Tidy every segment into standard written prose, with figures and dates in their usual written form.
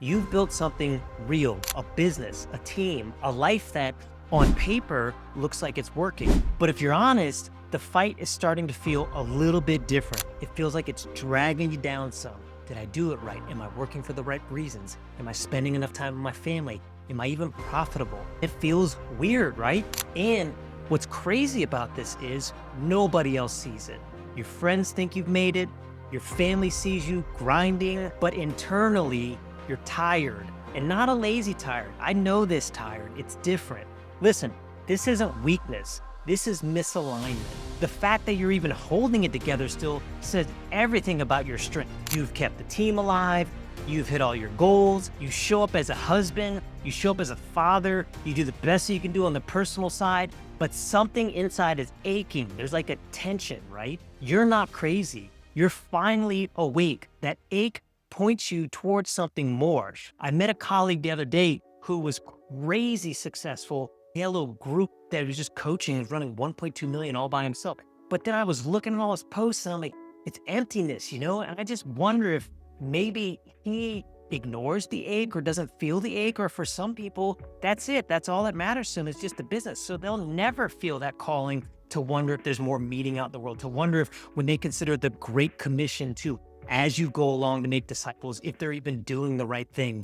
You've built something real, a business, a team, a life that on paper looks like it's working. But if you're honest, the fight is starting to feel a little bit different. It feels like it's dragging you down some. Did I do it right? Am I working for the right reasons? Am I spending enough time with my family? Am I even profitable? It feels weird, right? And what's crazy about this is nobody else sees it. Your friends think you've made it. Your family sees you grinding, but internally, you're tired, and not a lazy tired. I know this tired. It's different. Listen, this isn't weakness. This is misalignment. The fact that you're even holding it together still says everything about your strength. You've kept the team alive. You've hit all your goals. You show up as a husband. You show up as a father. You do the best that you can do on the personal side, but something inside is aching. There's like a tension, right? You're not crazy. You're finally awake. That ache points you towards something more. I met a colleague the other day who was crazy successful. He had a little group that he was just coaching and running 1.2 million all by himself. But then I was looking at all his posts and I'm like, it's emptiness, you know? And I just wonder if maybe he ignores the ache or doesn't feel the ache, or for some people, that's it. That's all that matters to them is just the business. So they'll never feel that calling to wonder if there's more meaning out in the world, to wonder if when they consider the Great Commission to, as you go along to make disciples, if they're even doing the right thing.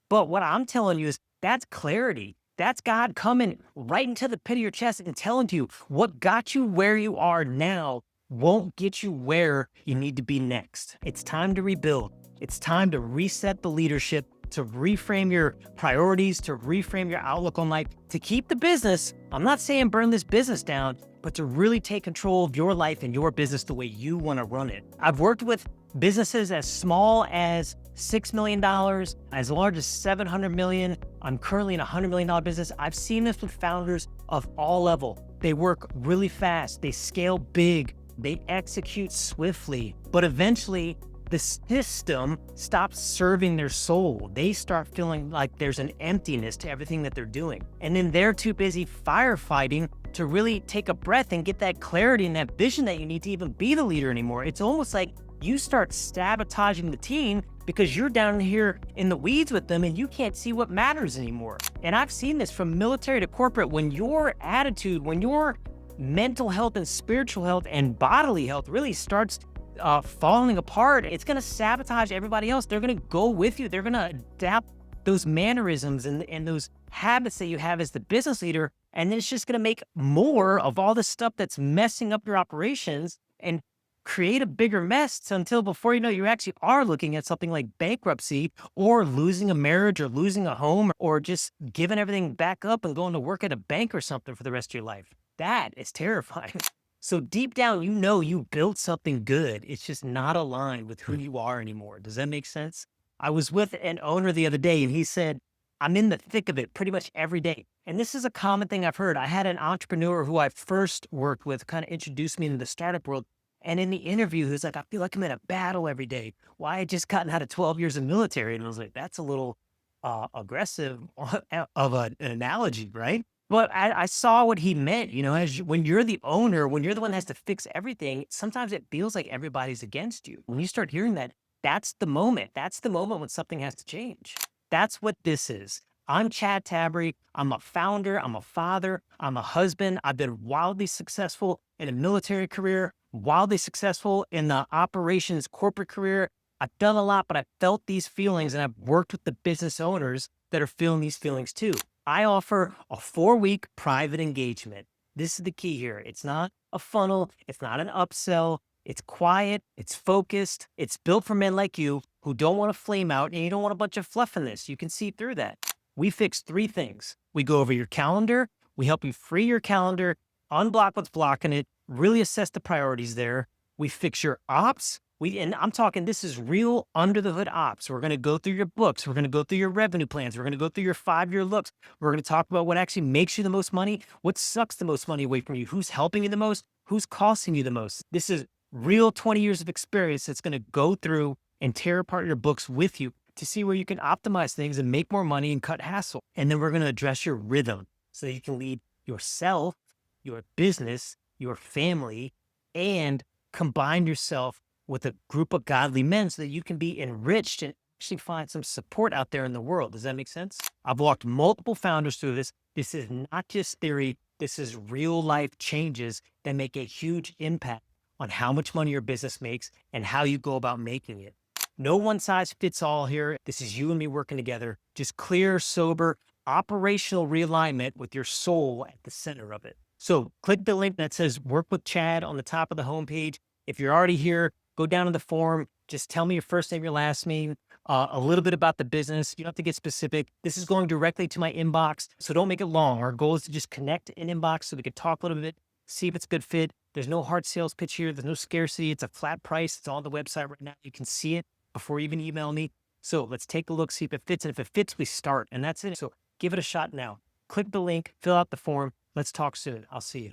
But what I'm telling you is that's clarity. That's God coming right into the pit of your chest and telling you what got you where you are now won't get you where you need to be next. It's time to rebuild. It's time to reset the leadership, to reframe your priorities, to reframe your outlook on life, to keep the business. I'm not saying burn this business down, but to really take control of your life and your business the way you want to run it. I've worked with businesses as small as $6 million, as large as $700 million. I'm currently in a $100 million business. I've seen this with founders of all level. They work really fast. They scale big. They execute swiftly. But eventually, the system stops serving their soul. They start feeling like there's an emptiness to everything that they're doing. And then they're too busy firefighting to really take a breath and get that clarity and that vision that you need to even be the leader anymore. It's almost like you start sabotaging the team because you're down here in the weeds with them and you can't see what matters anymore. And I've seen this from military to corporate. When your attitude, when your mental health and spiritual health and bodily health really starts falling apart, it's going to sabotage everybody else. They're going to go with you. They're going to adapt those mannerisms and those habits that you have as the business leader. And then it's just going to make more of all the stuff that's messing up your operations and create a bigger mess until before you know, you actually are looking at something like bankruptcy or losing a marriage or losing a home or just giving everything back up and going to work at a bank or something for the rest of your life. That is terrifying. So deep down, you know you built something good. It's just not aligned with who you are anymore. Does that make sense? I was with an owner the other day and he said, I'm in the thick of it pretty much every day. And this is a common thing I've heard. I had an entrepreneur who I first worked with kind of introduced me into the startup world. And in the interview, he was like, I feel like I'm in a battle every day. Well, I had just gotten out of 12 years of military. And I was like, that's a little aggressive of an analogy, right? But I saw what he meant, you know, when you're the owner, when you're the one that has to fix everything, sometimes it feels like everybody's against you. When you start hearing that, that's the moment. That's the moment when something has to change. That's what this is. I'm Chad Tabry. I'm a founder. I'm a father. I'm a husband. I've been wildly successful in a military career, wildly successful in the operations corporate career. I've done a lot, but I've felt these feelings and I've worked with the business owners that are feeling these feelings too. I offer a 4-week private engagement. This is the key here. It's not a funnel. It's not an upsell. It's quiet. It's focused. It's built for men like you who don't want to flame out and you don't want a bunch of fluff in this. You can see through that. We fix 3 things. We go over your calendar. We help you free your calendar, unblock what's blocking it, really assess the priorities there. We fix your ops. And I'm talking, this is real under the hood ops. We're going to go through your books. We're going to go through your revenue plans. We're going to go through your 5-year looks. We're going to talk about what actually makes you the most money, what sucks the most money away from you, who's helping you the most, who's costing you the most. This is real 20 years of experience that's going to go through and tear apart your books with you to see where you can optimize things and make more money and cut hassle. And then we're going to address your rhythm so that you can lead yourself, your business, your family, and combine yourself with a group of godly men so that you can be enriched and actually find some support out there in the world. Does that make sense? I've walked multiple founders through this. This is not just theory. This is real life changes that make a huge impact on how much money your business makes and how you go about making it. No one size fits all here. This is you and me working together. Just clear, sober, operational realignment with your soul at the center of it. So click the link that says work with Chad on the top of the homepage. If you're already here, go down to the forum. Just tell me your first name, your last name, a little bit about the business. You don't have to get specific. This is going directly to my inbox, so don't make it long. Our goal is to just connect in inbox so we can talk a little bit, see if it's a good fit. There's no hard sales pitch here. There's no scarcity. It's a flat price. It's on the website right now. You can see it before you even email me. So let's take a look, see if it fits. And if it fits, we start. And that's it. So give it a shot now. Click the link, fill out the form. Let's talk soon. I'll see you.